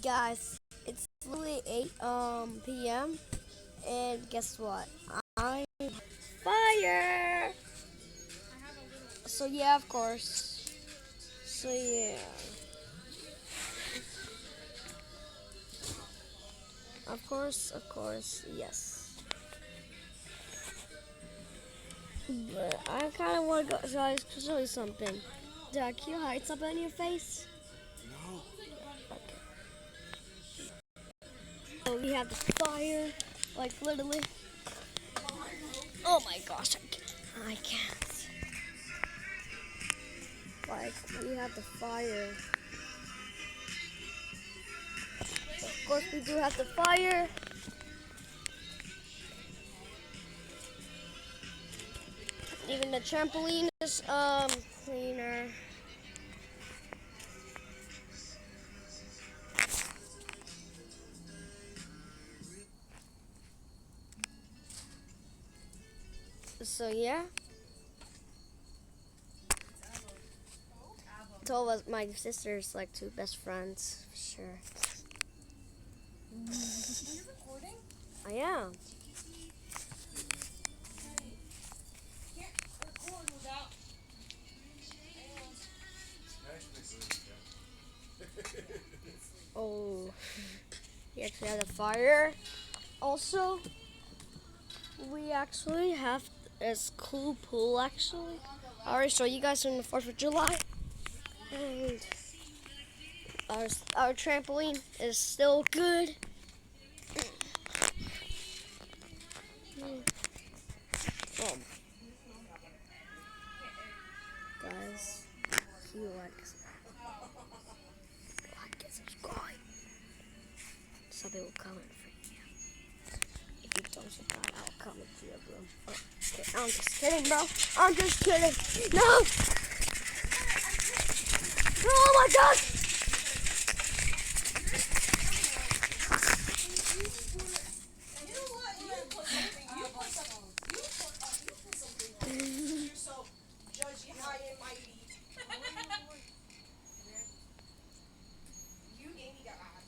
Guys, it's literally 8 p.m. and guess what? I'm fire. So yeah, of course. So yeah, of course, yes. But I kind of want to go show you something. Dad, can you hide something on your face? No. Okay. So we have the fire, like literally. Oh my gosh, I can't. Like we have the fire. Of course, we do have the fire. Even the trampoline is cleaner. So yeah, told us my sisters like two best friends for sure. Are you recording? I am. Can't record without Oh, we actually have the fire. Also, we actually have this cool pool. Actually, I already showed you guys from the 4th of July, and our trampoline is still good. Oh, guys, he likes and subscribe. Something will comment for you. If you don't subscribe, I'll comment to your room. Oh, okay, I'm just kidding, bro. I'm just kidding. No! Oh my god! You know what? You put something. You're so judgy, high and mighty. You gave me that ass.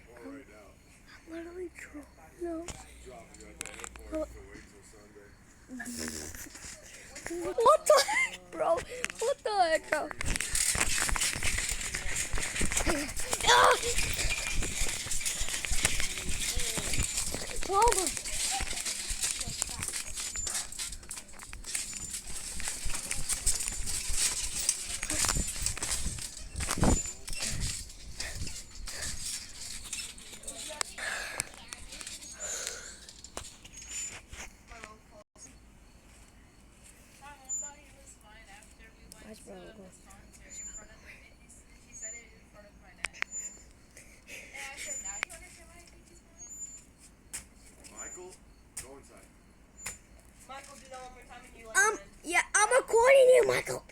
All right now. I'm literally true. No. Drop you at the airport. So wait till Sunday. What the heck, bro? What the heck, bro? Ah! Oh my. Nice, bro. Michael, go inside. Michael, do that one more time and you like it. Yeah, I'm recording you, Michael.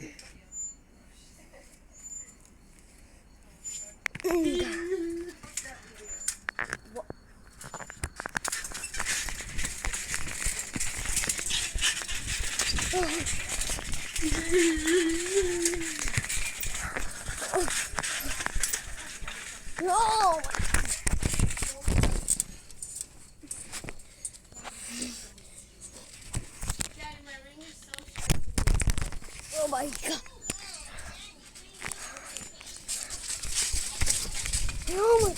No! Oh my god. Oh my.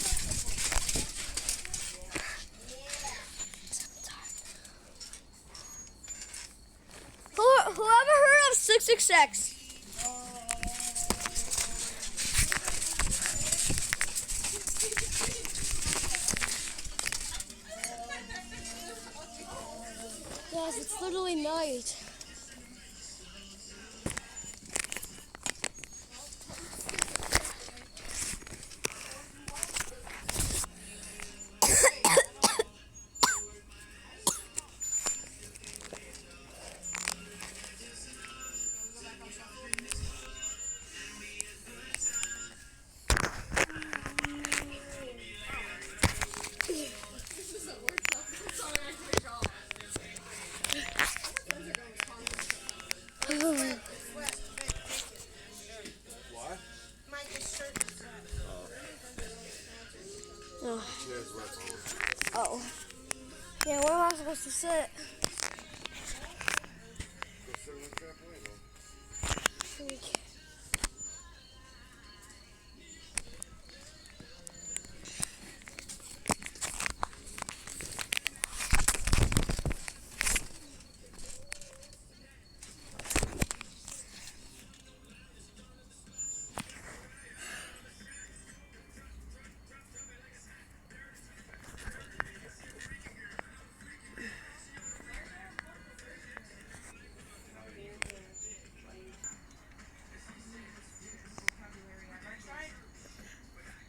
Whoever heard of 666? Guys, it's literally night. sit on the trampoline. Okay.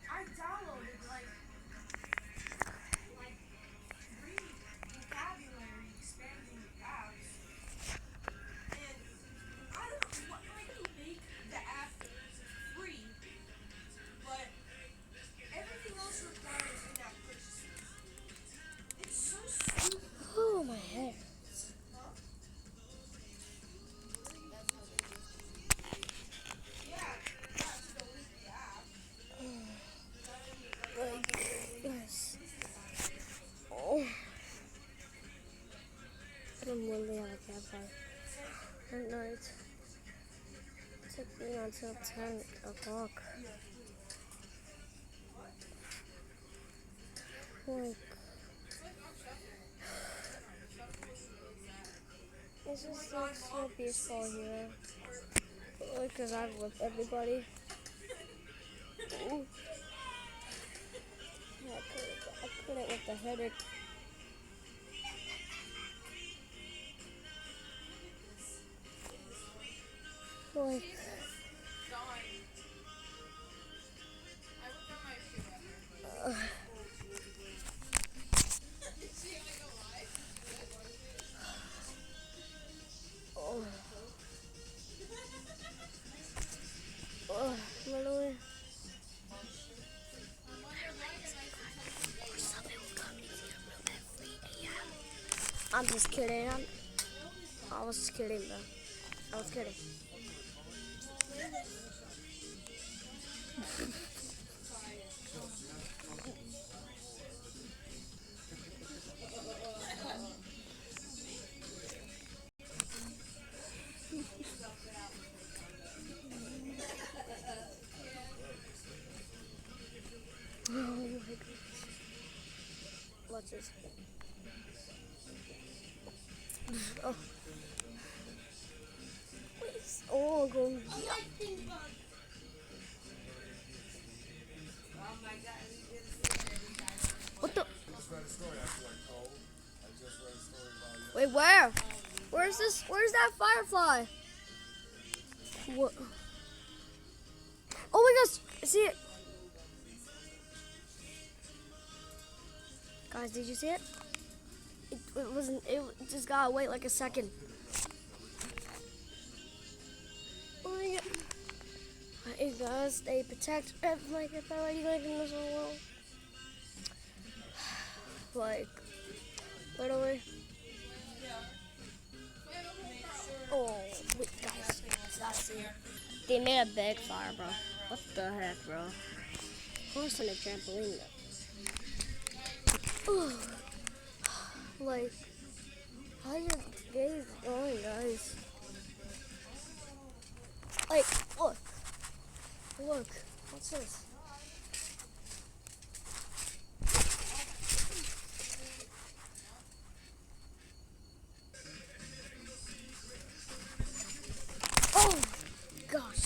I downloaded like free vocabulary expanding apps, and I don't know what like you make the app free, but everything else requires in-app purchases. It's so stupid. Oh, my hair. Yeah, to delete the app. Like, yes. Oh. I don't really have a campfire at night. It took me until 10 o'clock. Like, it's just like so peaceful here. Because I'm with everybody. Ooh. I couldn't with the headache. Like, oh. Oh, literally. I'm just kidding. I was just kidding, bro. I was kidding. Oh my god. What's this? Oh. Please. Oh, go. Yeah. What the? Just read a story. I feel like cold. I just read a story about Wait, where? Where's this? Where's that firefly? What? Oh my gosh! I see it. Guys, did you see it? It wasn't. It just gotta wait like a second. Oh my god! Hey guys, stay protect like everybody like in this whole world. Like, literally. Oh, wait, guys, I see it. They made a big fire, bro. What the heck, bro? Who's on a trampoline? Though? Like, how are you guys going, guys? Like, look, what's this? Oh, gosh.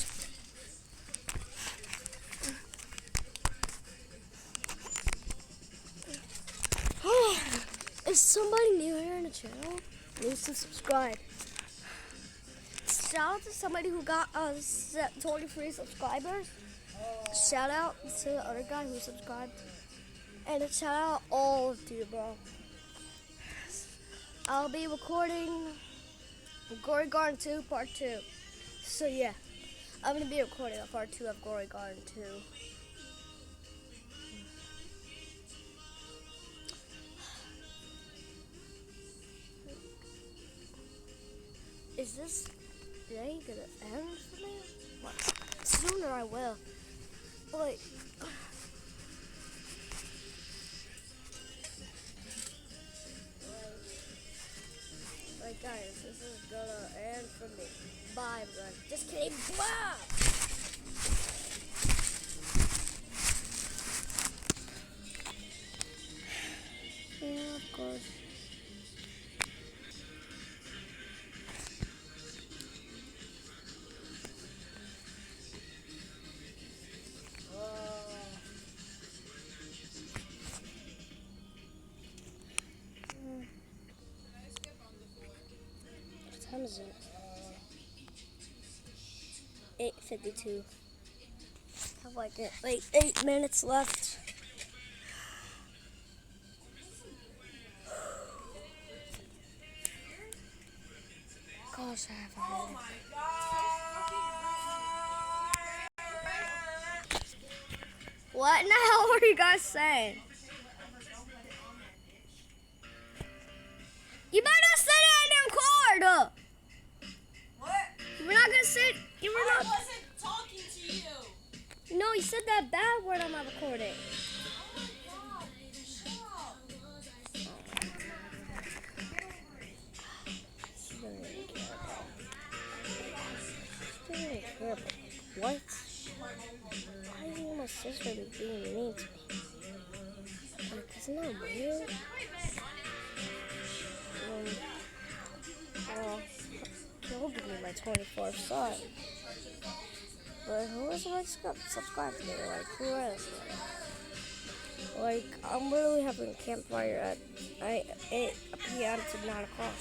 Is somebody new here in the channel? Needs to subscribe. Shout out to somebody who got 23 subscribers. Shout out to the other guy who subscribed. And shout out all of you, bro. I'll be recording Gory Garden 2 Part 2. So yeah, I'm going to be recording a Part 2 of Gory Garden 2. Is this day gonna end for me? What? Sooner I will. Like, Guys, this is gonna end for me. Bye, guys. Just kidding. Bye! Yeah, of course. What time is it? 8:52. Have like 8 minutes left. Gosh, I have a headache. What in the hell were you guys saying? You better not say that in the cord. What? You were not gonna say. You were I not. wasn't talking to you. No, you said that bad word on my recording. Oh my god. Shut up. She doesn't even care. She doesn't even care. What? Why do you want my sister to be being mean to me? Like, isn't that weird? Well, he'll give me my 24th son. But who is like subscribe to me? Like, who is? Like, I'm literally having a campfire at 8 p.m. to 9 o'clock.